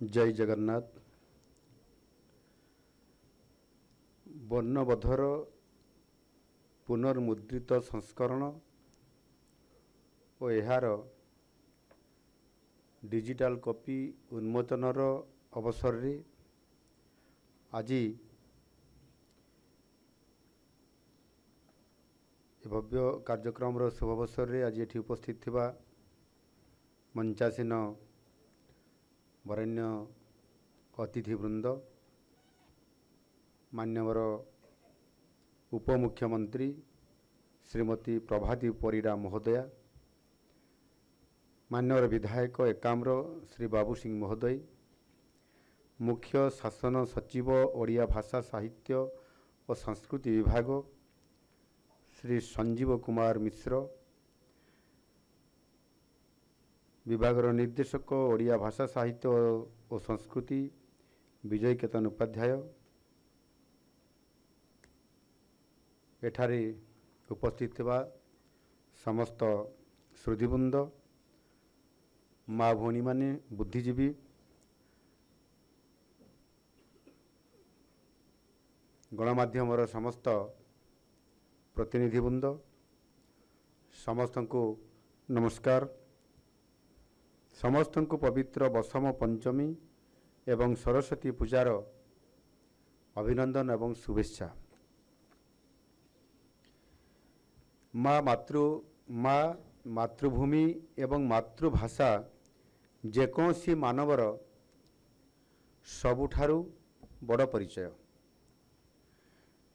जय जगन्नाथ। वर्णबोधर पुनर्मुद्रित संस्करण और यार डिजिटल कॉपी उन्मोचनर अवसर रे आज भव्य कार्यक्रम शुभ अवसर रे आज ये उपस्थित थिबा मंचासीन वरेण्य अतिथिवृंद, मान्यवर उपमुख्यमंत्री श्रीमती प्रभाती परिड़ा महोदया, मान्यवर विधायक एकाम्र श्री बाबू सिंह महोदय, मुख्य शासन सचिव ओडिया भाषा साहित्य और संस्कृति विभाग श्री संजीव कुमार मिश्र, विभागर निर्देशक ओडिया भाषा साहित्य और संस्कृति विजय केतन उपाध्याय, एठारे उपस्थित थिबा समस्त श्रुतिवृंद, माँ भौणी माने, बुद्धिजीवी, गणमाध्यमर समस्त प्रतिनिधिवृंद, समस्त को नमस्कार। समस्त को पवित्र बसम पंचमी एवं सरस्वती पूजार अभिनंदन एवं शुभेच्छा। माँ मातृभूमि एवं मातृभाषा जेकोसी मानवर सबुठारु बड़ परिचय।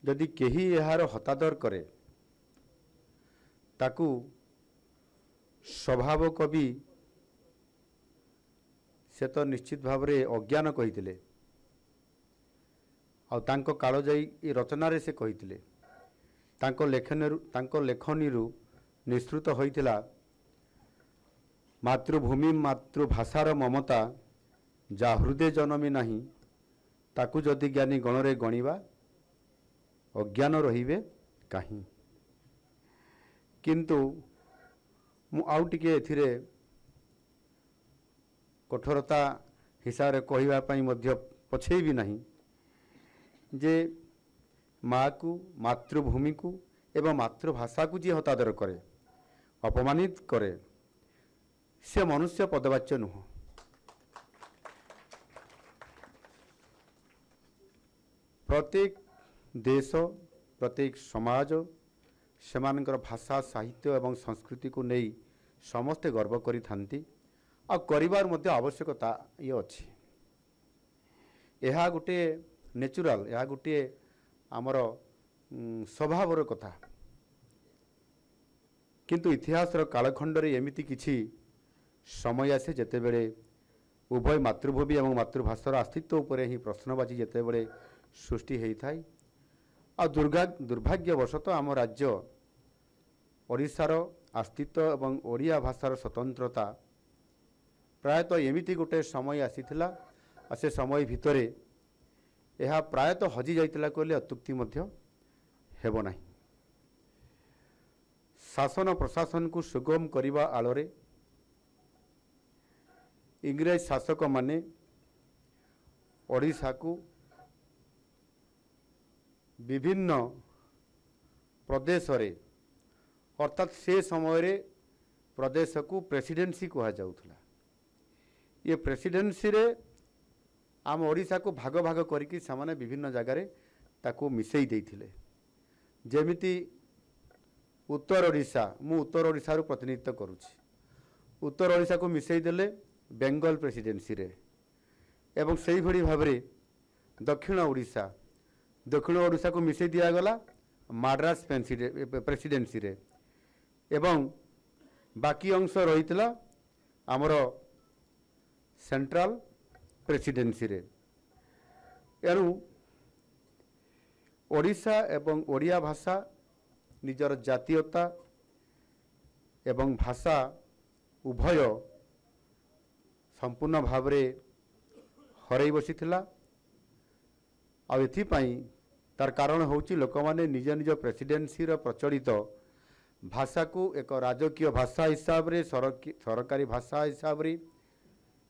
यदि केही यार हतादर करे ताकू स्वभाव कवि से तो निश्चित भाव रे अज्ञान कहिथिले आ तांको कालजयी रचना से कहिथिले। तांको लेखनी निश्रुत होइथिला मातृभूमि मातृभाषार ममता जा हृदय जनमी नहीं ताकू जदि ज्ञानी गणरे गणिबा अज्ञान रहिबे काहीं। किंतु मु आउ टिके एथिरे कठोरता हिसाब से कहवाई पछे भी नहीं जे माँ को मातृभूमि को एवं मातृभाषा को जी हतादर करे अपमानित करे से मनुष्य पदवाच्य नुह। प्रत्येक देश प्रत्येक समाज सेमानकर भाषा साहित्य एवं संस्कृति को नहीं समस्ते गर्व करि थांती आ करिवार मध्य आवश्यकता ये अच्छी। यह गोटे नेचुराल, यह गोटे आमर स्वभावर कथा। किंतु इतिहासर कालखंड रे एमिति किछि समय आसे जेते बेले उभय मातृभूमि एवं मातृभाषार अस्तित्व उपरे ही प्रश्नबाजी जेते बेले सृष्टि होई थाई आ दुर्भाग्यवशतः आम राज्य ओडिशार अस्तित्व एवं ओडिया भाषार स्वतंत्रता प्रायतः एमिति गोटे समय आसीथिला आ से समय भितरे यह प्रायतः हजि जाइतिला कहले अत्युक्ति मध्य हेबो नाही। शासन प्रशासन को सुगम करिबा आलोरे इंग्रेज शासक माने ओडिशा को विभिन्न प्रदेश रे अर्थात से समय रे प्रदेश को प्रेसिडेंसी कहा जाउथला। ये प्रेसिडेंसी रे आम ओडिशा को भाग भाग करके सामाने विभिन्न जगार ताको मिसई देइथिले। जेमिति उत्तर ओडिशा, मु उत्तर ओडिशा रो प्रतिनिधित्व करुछि, उत्तर ओडिशा को मिसई देले बेंगल प्रेसिडेंसी रे एवं सही भली भाव रे दक्षिण ओडिशा को मिसई दिया गला मद्रास प्रेसिडेंसी रे एवं बाकी अंश रहितला आमर सेंट्रल प्रेसिडेंसी रे। एणु ओडिशा एवं ओडिया भाषा निजर जातीयता एवं भाषा उभय संपूर्ण भाव रे हरई बसीथिला। आ एथिपाई तार कारण होउची लोक माने निज निज प्रेसिडेंसी रो प्रचलित भाषा को एक राजकीय भाषा हिसाब रे सरकारी भाषा हिसाब रे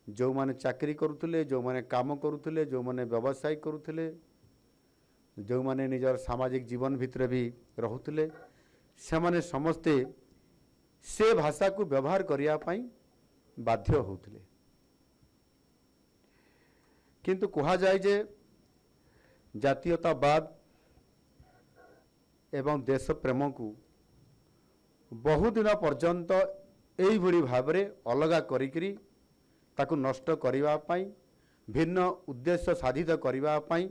जो माने चाकरी करुले, जो माने काम करुले, जो माने व्यवसाय करुले, जो माने निजर सामाजिक जीवन भितर भी रहुले, से माने समस्ते से भाषा को व्यवहार करने बाध्य होते। किंतु कहा जाए जे जातीयतावाद एवं देश प्रेम को बहुदिन पर्यंत यही भाव में अलगा करी ताकु नष्ट करने भिन्न उद्देश्य साधित करने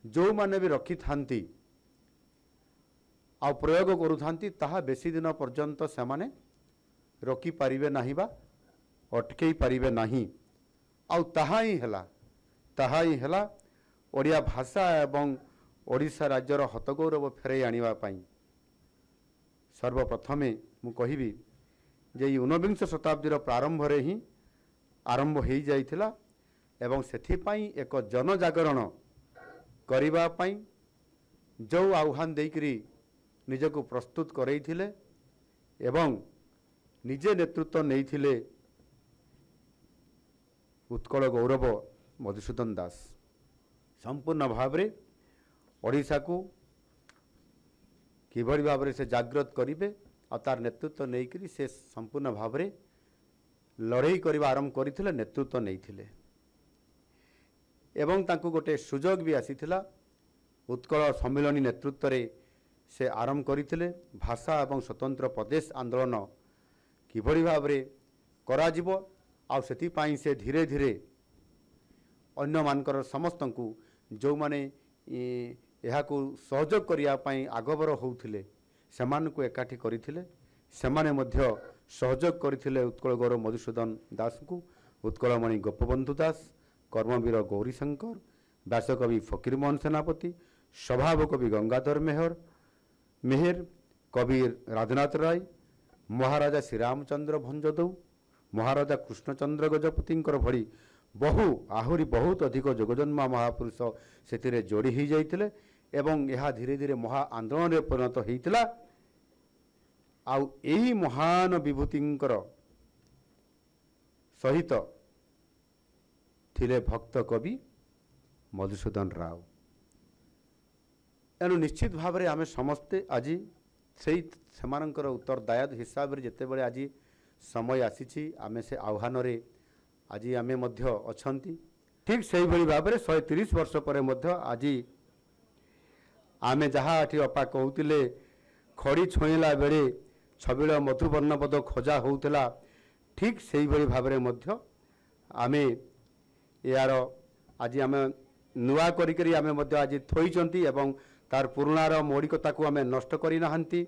जो माने भी रखी थांती आ प्रयोग करुथांती ताहा बेसी दिन पर्यंत से माने रोकी पारिबे नाही बा अटकई पारिबे नाही। आउ ताहा ही हला ओडिया भाषा एवं ओडिशा राज्यर हतगौरव फेरई आनिबा पाई। सर्वप्रथमे मु कहिबी जे 19 शताब्दीर प्रारंभ रे ही आरंभ हो जाइथिला एवं सेथिपाई एक जनजागरण करिबा पाई जो आह्वान देकरी निजको प्रस्तुत करैथिले एवं निजे नेतृत्व नैथिले उत्कल गौरव मधुसूदन दास संपूर्ण भाव में ओडिशा को किभली भाव में से जागृत करिवे और तार नेतृत्व नैकरी से संपूर्ण भाव में लड़ाई करने आरंभ करथिले, नेतृत्व नैथिले एवं तांको गोटे सुजोग भी आसीथिला। उत्कल सम्मिलनी नेतृत्व रे से आरंभ करथिले भाषा एवं स्वतंत्र प्रदेश आंदोलन किभली भाव में करा जिवो आ सेति पाई से धीरे धीरे अन्य मानकर समस्त को जो माने यहा को सहयोग करिया पाई आगबर होउथिले समान को एकाठी करिथिले, सेमाने मध्य सहयोग करथिले उत्कल गौरव मधुसूदन दास को, उत्कलमणि गोपबंधु दास, कर्मवीर गौरीशंकर, व्यासकवि फकीरमोहन सेनापति, स्वभाव कवि गंगाधर मेहर, कवि राजनाथ राय, महाराजा श्रीरामचंद्र भंजदौ, महाराजा कृष्णचंद्र गजपति भली बहु आहुरी बहुत अधिक जोगजन्मा महापुरुष से जोड़ी ही जाइतिले एवं यह धीरे धीरे महा आंदोलन में परिणत होइतिला। आउ एही महान विभूतिंकर सहित थिले भक्त कवि मधुसूदन राव। एनु निश्चित भाव में आम समस्ते आज से उत्तरदायी हिसाब से जिते बड़े आज समय आसी आमे से आह्वान रे आज आमे मध्य अछंती। ठीक से ही भाव में 130 वर्ष पर मध्य आज आमे जहाँ आठी अपा कहते खड़ी छुईला बेले छबिल मधुवर्णपद खोजा होउतला, ठीक से ही भाव में मध्य आमे यार आज आम नुआ करी आमे मध्य आज थोइचंती एवं तार पुराणार मौलिकता को आमे नष्ट करी नाहंती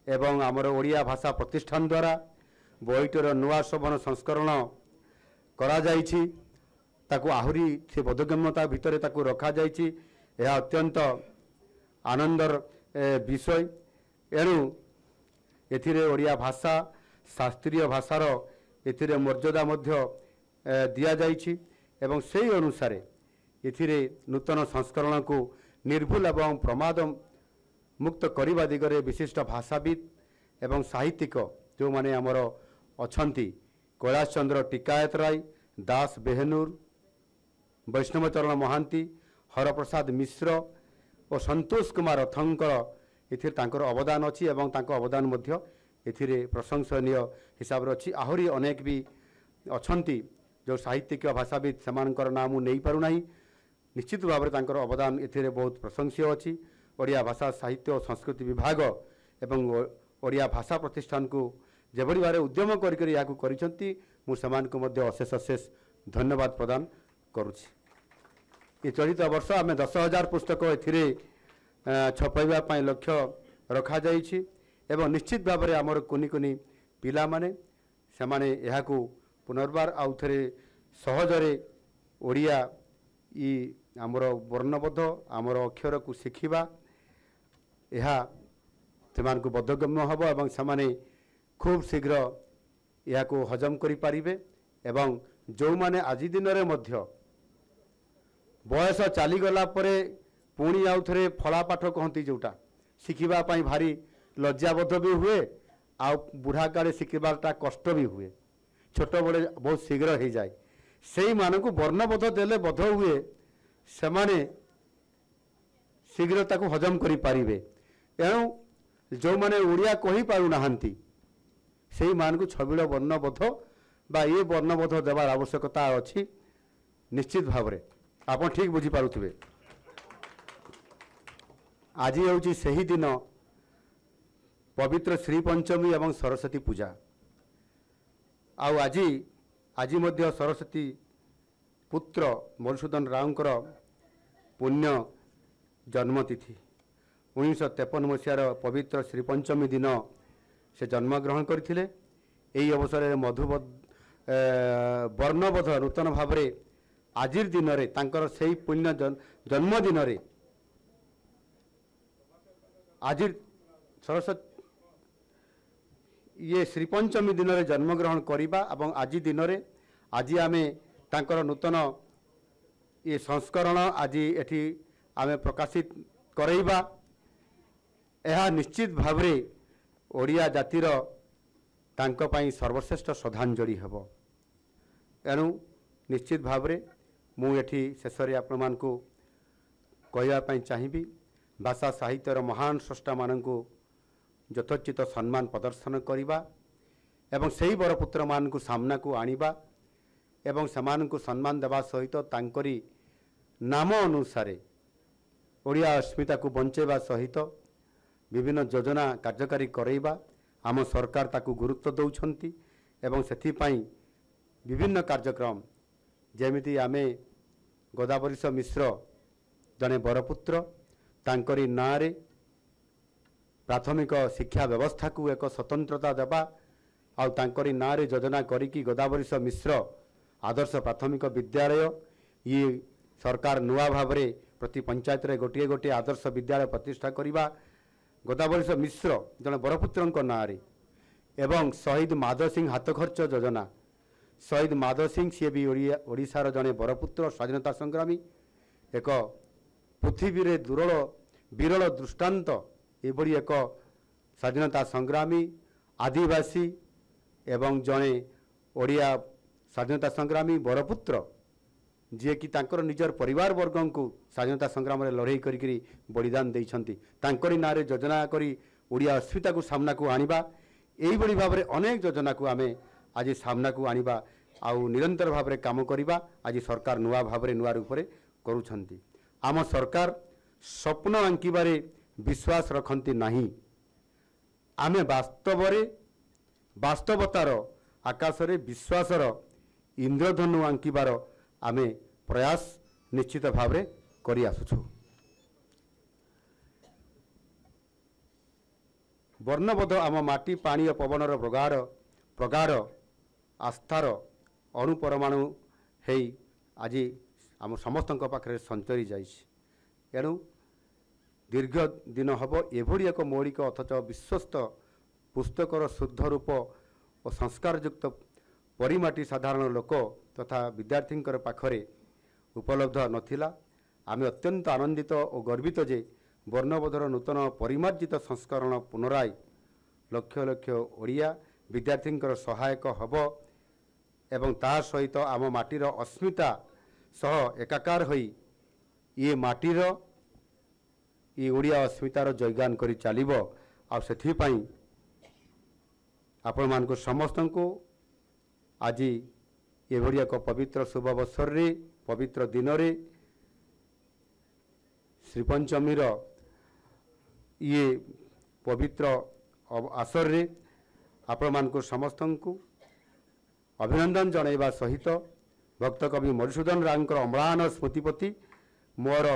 एवं आमर ओडिया भाषा प्रतिष्ठान द्वारा बहिटर नुआ शोभन संस्करण करा जाइछि, ताकू आहुरी से बोधगम्यता भितर ताकू रखा जाइछि। यह अत्यंत आनंदर विषय। एणु एथिरे ओडिया भाषा शास्त्रीय भाषार एथिरे मर्यादा मध्य दिया जाइछि एवं सेही अनुसार एथिरे नूतन संस्करण को निर्भुल एवं प्रमाद मुक्त करने दिगरे विशिष्ट भाषाविद एवं साहित्यिक जो माने आमर अछंती कैलाश चंद्र टिकायत राय, दास बेहनूर, वैष्णवचरण महांती, हरप्रसाद मिश्र और संतोष कुमार रथंकर एथिरे तांकर अवदान अच्छी एवं तांकर अवदान मध्य एथिरे प्रशंसनीय हिसाब रे अच्छी। आहुरी अनेक भी अछंती जो साहित्यिक भाषाविद सेमानकर नाम नहीं पारु नाही, निश्चित भाव में तांकर अवदान एथिरे बहुत प्रशंसीय अच्छी। ओडिया भाषा साहित्य और संस्कृति विभाग एवं ओडिया भाषा प्रतिष्ठान को जेभली भाव उद्यम करी या करिसंती मु सेमानकु मध्य अशेष अशेष धन्यवाद प्रदान करुछि। ये चलित वर्ष आम 10,000 पुस्तक एथिरे छपाइबा पाई लक्ष्य रखा जाइछि एवं निश्चित भाव में आमर कुनी कुनी पिला माने सेमाने एहाकु पुनर्बार आउ थरे सहजरे ओडिया ई आमर वर्णबोध आमर अक्षर को शिखिबा यह सेमानकु बोधगम्य हबो एवं सेमाने खूब शीघ्र यह को हजम करि पारिबे एवं जो माने आज दिन रे मध्य बयस चलीगला पुणी आउ थे फला पाठ कहती जोटा शिखिबा पाई भारी लज्जाबोध भी हुए आ बुढ़ा काले शिखिबाटा कष्ट भी हुए, छोट बड़े बहुत शीघ्र हो जाए। सेई मानकु वर्णबोध देले बोध हुए सेमाने शीघ्र ताकु हजम करि पारिबे। एणु जो माने ओडिया कहि पारु नाहंती सेई मानकु छबिल वर्णबोध बा ये वर्णबोध देवार आवश्यकता अछि निश्चित भावरे। आपण ठीक बुझी पारुथिबे। आज होउची सही दिन पवित्र श्री पंचमी एवं सरस्वती पूजा। आज मध्य सरस्वती पुत्र मधुसूदन रावकर पुण्य जन्मतिथि 1953 मसीहार पवित्र श्री पंचमी दिन से जन्मग्रहण करथिले। एही अवसर में वर्णबोध नूतन भाव आज दिन रे तांकर सेही पुण्य जन्मदिन रे आज सरस्वती ये श्रीपंचमी दिन में जन्मग्रहण करवा और आज दिन में आज आमे तांकर नूतन ये संस्करण आज एठी आमे प्रकाशित करैबा यह निश्चित भाव ओडिया जातिर तांको पई सर्वश्रेष्ठ श्रद्धांजलि हेबो। एणु निश्चित भाव मु एठी शेषरे आपण मानकु कहया पई चाहिबी भाषा साहित्यर महान स्रष्टा मानकु यथोचित सम्मान प्रदर्शन करिबा एवं सेही बरपुत्र मानकु सामना को आनिबा एवं समानकु सम्मान देवा सहित तांकरी नाम अनुसार ओडिया अस्मिता को बंचेबा सहित विभिन्न योजना कार्यकारी करैबा आम सरकार ताकु गुरुत्व दौछंती एवं सेथिपाई विभिन्न कार्यक्रम जेमिति आमे गोदावरीश मिश्र जने बरपुत्र तांकरी नारे प्राथमिक शिक्षा व्यवस्था को एक स्वतंत्रता देवा आउ तांकरी नारे योजना करिकी गोदावरीश मिश्र आदर्श प्राथमिक विद्यालय ये सरकार नुआ भाव प्रति पंचायत रे गोटे गोटे आदर्श विद्यालय प्रतिष्ठा करिबा गोदावरीश मिश्र जने बरपुत्र नारे एवं शहीद माधव सिंह हाथ खर्च योजना शहीद माधव सिंह सी भी ओडिशार जने बरपुत्र स्वाधीनता संग्रामी एक पृथ्वी रे दुर्लभ विरल दृष्टांत एभली एक स्वाधीनता संग्रामी आदिवासी एवं जने ओडिया स्वाधीनता संग्रामी बरपुत्र जी कि तांकर निजर परिवार वर्गों को स्वाधीनता संग्राम में लड़ाई करी बलिदान देइछंती तांकरी नारे योजना करी ओडिया अस्मिता को सामना को आनिबा एही बड़ी भाव में अनेक योजना को आमे आज सामना को आनिबा आउ निरंतर भाव में काम करिबा आज सरकार नुआ भाव में नुआ रूप करूछंती। आम सरकार स्वप्न आंकिबारे विश्वास रखती नहीं आमे वास्तवतार आकाशरे विश्वासर इंद्रधनु आंकिबार आमे प्रयास निश्चित भाव में करि आसुछु। वर्णबोध आम माटी पानी और पवनर प्रगाढ़ आस्थार अणुपरमाणु हेई आज आम समस्त पाखे संचरी जाइछि। एणु दीर्घ दिन हम एभली एक मौलिक अथच विश्वस्त पुस्तकर शुद्ध रूप और संस्कारयुक्त परिमाटी साधारण लोक तथा विद्यार्थी पाखरे उपलब्ध नथिला। आमे अत्यंत आनंदित और गर्वित जे वर्णबोधर नूतन परिमार्जित संस्करण पुनराय लक्ष लक्ष ओडिया विद्यार्थी सहायक हब एवं ता सहित आम माटीर अस्मिता सह एकाकार होई ये माटीर ये ओडिया अस्मितार जयगान करी चलिबो। आ सेथिपाई आपण मानक समस्त को आज एभली एक पवित्र शुभ अवसर रे पवित्र दिन रे श्रीपंचमीर ये पवित्र आसर रे आपण मानक समस्त को अभिनंदन जणाइबा सहित भक्त कवि मधुसूदन रावकर अम्लान स्मृतिपति मोर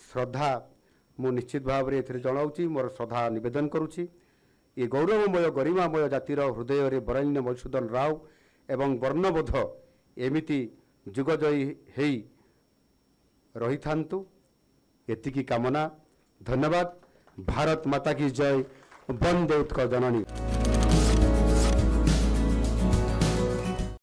श्रद्धा मु निश्चित भाव में एथिरे जनाऊँगी मोर श्रद्धा निवेदन करुच्ची। ये गौरवमय गरिमामय जातिर हृदय रे बरेण्य मधुसूदन राव एवं वर्णबोध एमिति जुगजयी हेई रही थांतु एतिकी कामना। धन्यवाद। भारत माता की जय। वंदे उत्कल जननी।